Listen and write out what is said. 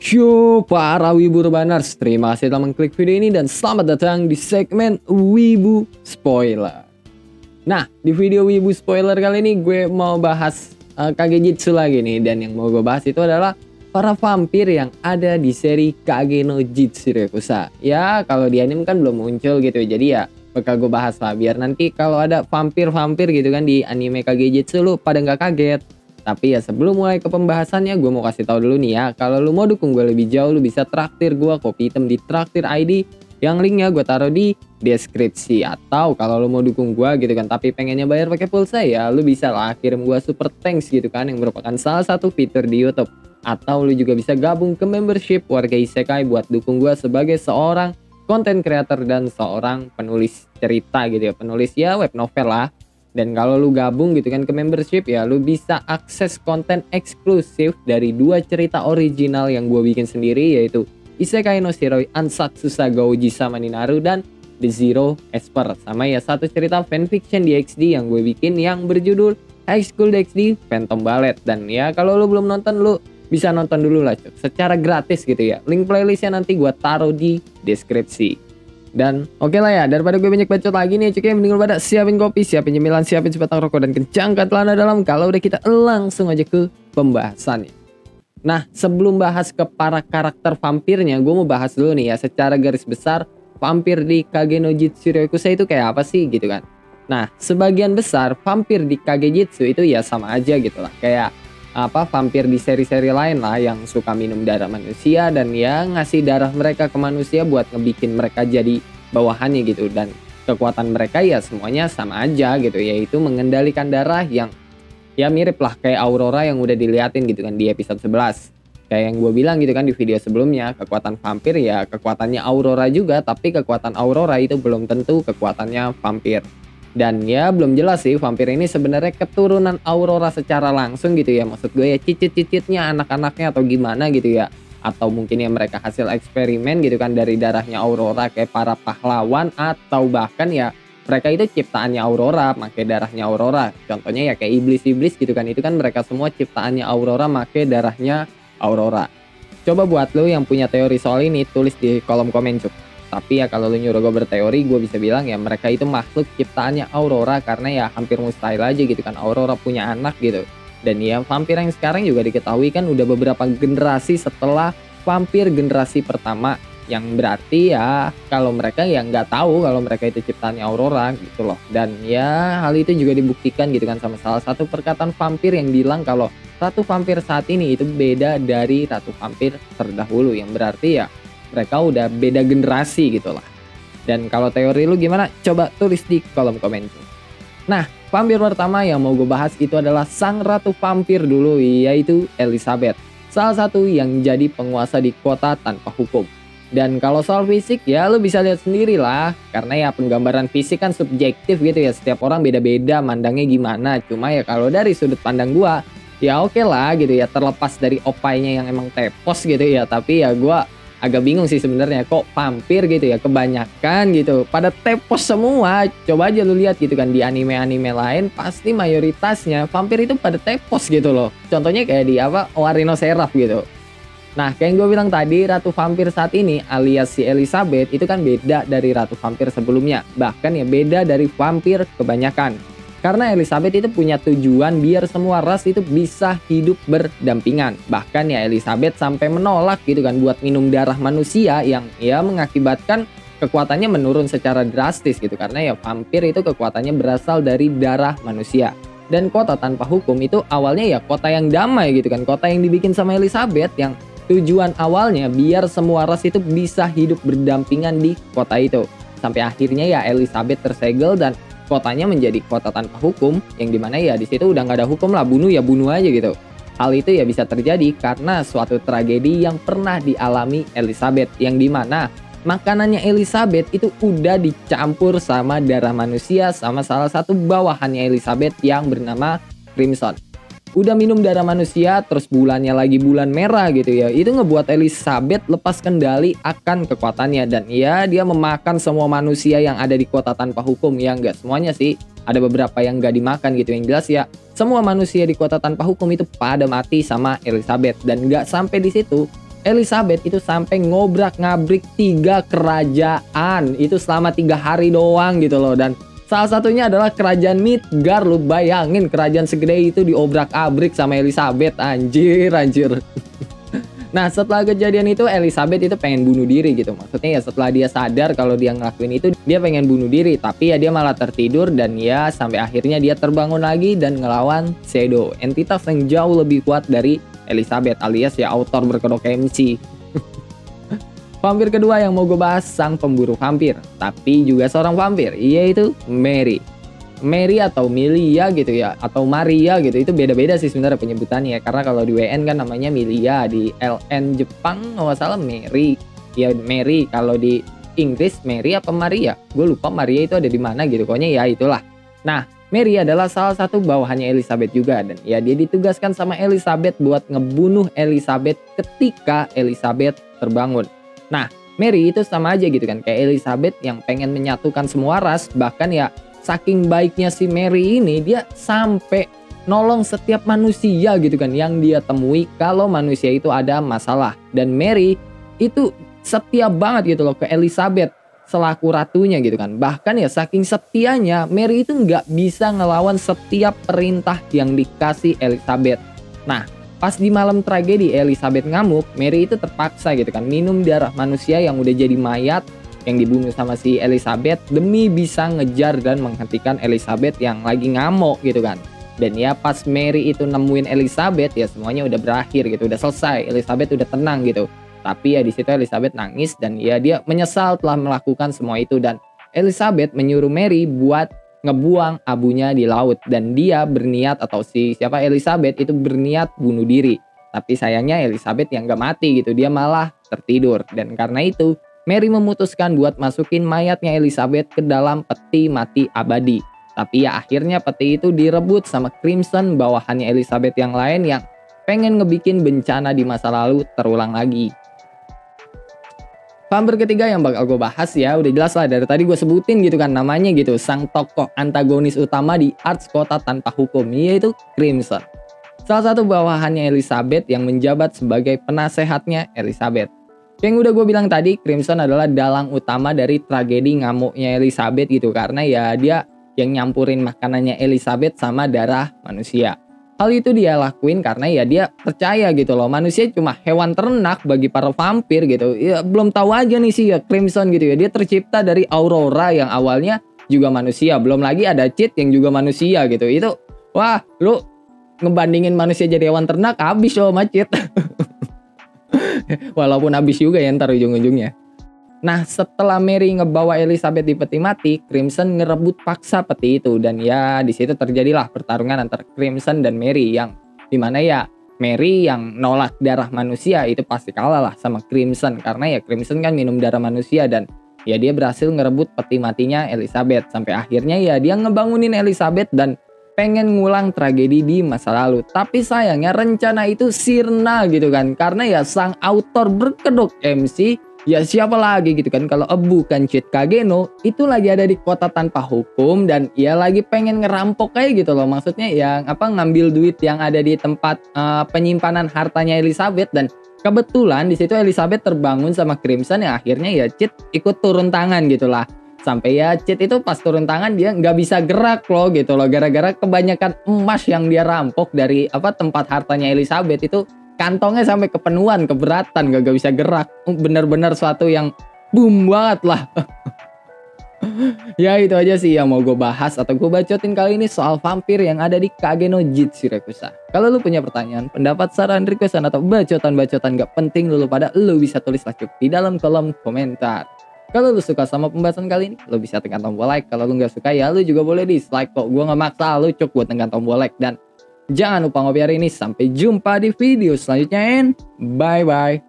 Yo, para Wibu Urbaners, terima kasih telah mengklik video ini dan selamat datang di segmen Wibu Spoiler. Nah, di video Wibu Spoiler kali ini gue mau bahas Kagejitsu lagi nih. Dan yang mau gue bahas itu adalah para vampir yang ada di seri Kage no Jitsurokusa. Ya, kalau di anime kan belum muncul gitu, jadi ya bakal gue bahas lah. Biar nanti kalau ada vampir-vampir gitu kan di anime Kagejitsu lu pada nggak kaget. Tapi ya sebelum mulai ke pembahasannya, gue mau kasih tahu dulu nih ya, kalau lu mau dukung gue lebih jauh, lu bisa traktir gue kopi hitam di Traktir ID, yang linknya gue taruh di deskripsi. Atau kalau lu mau dukung gue gitu kan, tapi pengennya bayar pakai pulsa, ya lu bisa lah kirim gue super thanks gitu kan, yang merupakan salah satu fitur di YouTube. Atau lu juga bisa gabung ke membership warga Isekai buat dukung gue sebagai seorang content creator dan seorang penulis cerita gitu ya, penulis ya web novel lah. Dan kalau lu gabung gitu kan ke membership, ya lu bisa akses konten eksklusif dari 2 cerita original yang gue bikin sendiri, yaitu Isekai no Shiroi Ansatsu Saga Ouji sama Ninaru dan The Zero Esper. Sama ya satu cerita fanfiction di XD yang gue bikin yang berjudul High School DxD Phantom Ballet. Dan ya kalau lu belum nonton, lu bisa nonton dulu lah secara gratis gitu ya. Link playlistnya nanti gue taruh di deskripsi. Dan oke lah ya, daripada gue banyak bacot lagi nih cuy, mending lu pada siapin kopi, siapin cemilan, siapin sebatang rokok, dan kencangkan celana dalam. Kalau udah kita langsung aja ke pembahasannya. Nah, sebelum bahas ke para karakter vampirnya, gue mau bahas dulu nih ya secara garis besar vampir di Kage no Jitsurokusa itu kayak apa sih gitu kan. Nah, sebagian besar vampir di Kagejitsu itu ya sama aja gitu lah, kayak vampir di seri-seri lain lah yang suka minum darah manusia dan ya ngasih darah mereka ke manusia buat ngebikin mereka jadi bawahannya gitu. Dan kekuatan mereka ya semuanya sama aja gitu, yaitu mengendalikan darah yang ya mirip lah kayak Aurora yang udah diliatin gitu kan di episode 11. Kayak yang gue bilang gitu kan di video sebelumnya, kekuatan vampir ya kekuatannya Aurora juga, tapi kekuatan Aurora itu belum tentu kekuatannya vampir. Dan ya belum jelas sih vampir ini sebenarnya keturunan Aurora secara langsung gitu ya. Maksud gue ya cicit-cicitnya anak-anaknya atau gimana gitu ya. Atau mungkin ya mereka hasil eksperimen gitu kan dari darahnya Aurora kayak para pahlawan. Atau bahkan ya mereka itu ciptaannya Aurora, pakai darahnya Aurora. Contohnya ya kayak iblis-iblis gitu kan. Itu kan mereka semua ciptaannya Aurora, pakai darahnya Aurora. Coba buat lo yang punya teori soal ini, tulis di kolom komen cuk. Tapi ya kalau lu nyuruh gue berteori, gue bisa bilang ya mereka itu makhluk ciptaannya Aurora, karena ya hampir mustahil aja gitu kan Aurora punya anak gitu. Dan ya vampir yang sekarang juga diketahui kan udah beberapa generasi setelah vampir generasi pertama, yang berarti ya kalau mereka ya nggak tahu kalau mereka itu ciptaannya Aurora gitu loh. Dan ya hal itu juga dibuktikan gitu kan sama salah satu perkataan vampir yang bilang kalau ratu vampir saat ini itu beda dari ratu vampir terdahulu, yang berarti ya mereka udah beda generasi gitu lah. Dan kalau teori lu gimana? Coba tulis di kolom komen. Nah, vampir pertama yang mau gue bahas itu adalah sang ratu vampir dulu, yaitu Elizabeth. Salah satu yang jadi penguasa di kota tanpa hukum. Dan kalau soal fisik ya lu bisa lihat sendiri lah. Karena ya penggambaran fisik kan subjektif gitu ya. Setiap orang beda-beda mandangnya gimana. Cuma ya kalau dari sudut pandang gua, ya oke lah gitu ya. Terlepas dari opainya yang emang tepos gitu ya. Tapi ya gua agak bingung sih sebenarnya kok vampir gitu ya kebanyakan gitu pada tepos semua. Coba aja lu lihat gitu kan di anime-anime lain pasti mayoritasnya vampir itu pada tepos gitu loh. Contohnya kayak di Oarino Seraph gitu. Nah, kayak yang gue bilang tadi, ratu vampir saat ini alias si Elizabeth itu kan beda dari ratu vampir sebelumnya. Bahkan ya beda dari vampir kebanyakan. Karena Elizabeth itu punya tujuan biar semua ras itu bisa hidup berdampingan. Bahkan ya Elizabeth sampai menolak gitu kan buat minum darah manusia yang ya mengakibatkan kekuatannya menurun secara drastis gitu. Karena ya vampir itu kekuatannya berasal dari darah manusia. Dan kota tanpa hukum itu awalnya ya kota yang damai gitu kan. Kota yang dibikin sama Elizabeth yang tujuan awalnya biar semua ras itu bisa hidup berdampingan di kota itu. Sampai akhirnya ya Elizabeth tersegel dan kotanya menjadi kota tanpa hukum, yang dimana ya di situ udah nggak ada hukum lah, bunuh ya bunuh aja gitu. Hal itu ya bisa terjadi karena suatu tragedi yang pernah dialami Elizabeth, yang dimana makanannya Elizabeth itu udah dicampur sama darah manusia sama salah satu bawahannya Elizabeth yang bernama Crimson. Udah minum darah manusia, terus bulannya lagi bulan merah gitu ya. Itu ngebuat Elizabeth lepas kendali akan kekuatannya. Dan ya dia memakan semua manusia yang ada di kota tanpa hukum. Ya nggak semuanya sih, ada beberapa yang nggak dimakan gitu. Yang jelas ya semua manusia di kota tanpa hukum itu pada mati sama Elizabeth. Dan nggak sampai di situ, Elizabeth itu sampai ngobrak-ngabrik 3 kerajaan itu selama 3 hari doang gitu loh. Dan salah satunya adalah kerajaan Midgard. Lu bayangin kerajaan segede itu diobrak-abrik sama Elizabeth. Anjir. Nah, setelah kejadian itu Elizabeth itu pengen bunuh diri gitu. Maksudnya ya setelah dia sadar kalau dia ngelakuin itu, dia pengen bunuh diri. Tapi ya dia malah tertidur dan ya sampai akhirnya dia terbangun lagi dan ngelawan Shadow, entitas yang jauh lebih kuat dari Elizabeth alias ya author berkedok MC. Vampir kedua yang mau gue bahas sang pemburu vampir, tapi juga seorang vampir, yaitu Mary. Mary atau Milia gitu ya, atau Maria gitu, itu beda-beda sih sebenarnya penyebutannya. Karena kalau di WN kan namanya Milia, di LN Jepang nggak salah Mary. Ya Mary, kalau di Inggris Mary apa Maria? Gue lupa Maria itu ada di mana gitu, pokoknya ya itulah. Nah, Mary adalah salah satu bawahannya Elizabeth juga, dan ya dia ditugaskan sama Elizabeth buat ngebunuh Elizabeth ketika Elizabeth terbangun. Nah, Mary itu sama aja gitu kan, kayak Elizabeth yang pengen menyatukan semua ras. Bahkan ya saking baiknya si Mary ini, dia sampai nolong setiap manusia gitu kan yang dia temui kalau manusia itu ada masalah. Dan Mary itu setia banget gitu loh ke Elizabeth selaku ratunya gitu kan. Bahkan ya saking setianya, Mary itu nggak bisa ngelawan setiap perintah yang dikasih Elizabeth. Nah, pas di malam tragedi Elizabeth ngamuk, Mary itu terpaksa gitu kan minum darah manusia yang udah jadi mayat yang dibunuh sama si Elizabeth demi bisa ngejar dan menghentikan Elizabeth yang lagi ngamuk gitu kan. Dan ya pas Mary itu nemuin Elizabeth, ya semuanya udah berakhir gitu, udah selesai, Elizabeth udah tenang gitu. Tapi ya di situ Elizabeth nangis dan ya dia menyesal telah melakukan semua itu. Dan Elizabeth menyuruh Mary buat ngebuang abunya di laut, dan dia berniat, atau siapa Elizabeth itu berniat bunuh diri. Tapi sayangnya Elizabeth yang gak mati gitu, dia malah tertidur. Dan karena itu Mary memutuskan buat masukin mayatnya Elizabeth ke dalam peti mati abadi. Tapi ya akhirnya peti itu direbut sama Crimson, bawahannya Elizabeth yang lain yang pengen ngebikin bencana di masa lalu terulang lagi. Vampir ketiga yang bakal gue bahas ya udah jelas lah, dari tadi gue sebutin gitu kan namanya gitu, sang tokoh antagonis utama di Arts Kota Tanpa Hukum, yaitu Crimson. Salah satu bawahannya Elizabeth yang menjabat sebagai penasehatnya Elizabeth. Yang udah gue bilang tadi, Crimson adalah dalang utama dari tragedi ngamuknya Elizabeth gitu, karena ya dia yang nyampurin makanannya Elizabeth sama darah manusia. Hal itu dia lakuin karena ya dia percaya gitu loh, manusia cuma hewan ternak bagi para vampir gitu. Ya belum tahu aja nih sih ya Crimson gitu ya, dia tercipta dari Aurora yang awalnya juga manusia, belum lagi ada Cid yang juga manusia gitu. Itu wah, lu ngebandingin manusia jadi hewan ternak, habis loh sama Cid. Walaupun habis juga ya ntar ujung-ujungnya. Nah, setelah Mary ngebawa Elizabeth di peti mati, Crimson ngerebut paksa peti itu, dan ya di situ terjadilah pertarungan antara Crimson dan Mary, yang dimana ya Mary yang nolak darah manusia itu pasti kalah lah sama Crimson, karena ya Crimson kan minum darah manusia dan ya dia berhasil ngerebut peti matinya Elizabeth. Sampai akhirnya ya dia ngebangunin Elizabeth dan pengen ngulang tragedi di masa lalu. Tapi sayangnya rencana itu sirna gitu kan, karena ya sang author berkedok MC, ya siapa lagi gitu kan kalau bukan Cid Kageno, itu lagi ada di kota tanpa hukum dan ia lagi pengen ngerampok kayak gitu loh. Maksudnya yang ngambil duit yang ada di tempat penyimpanan hartanya Elizabeth. Dan kebetulan di situ Elizabeth terbangun sama Crimson, yang akhirnya ya Cid ikut turun tangan gitulah. Sampai ya Cid itu pas turun tangan dia nggak bisa gerak loh gitu loh, gara-gara kebanyakan emas yang dia rampok dari tempat hartanya Elizabeth itu, kantongnya sampai kepenuhan, keberatan, gak bisa gerak. Bener-bener suatu yang boom banget lah. Ya itu aja sih yang mau gue bahas atau gue bacotin kali ini soal vampir yang ada di Kageno Jitsu Rekusa. Kalau lu punya pertanyaan, pendapat, saran, requestan atau bacotan-bacotan gak penting lu pada, lu bisa tulis cukup di dalam kolom komentar. Kalau lu suka sama pembahasan kali ini, lu bisa tekan tombol like. Kalau lu gak suka ya lu juga boleh dislike kok. Gue gak maksa lu buat tekan tombol like. Dan jangan lupa ngopi hari ini. Sampai jumpa di video selanjutnya and bye-bye.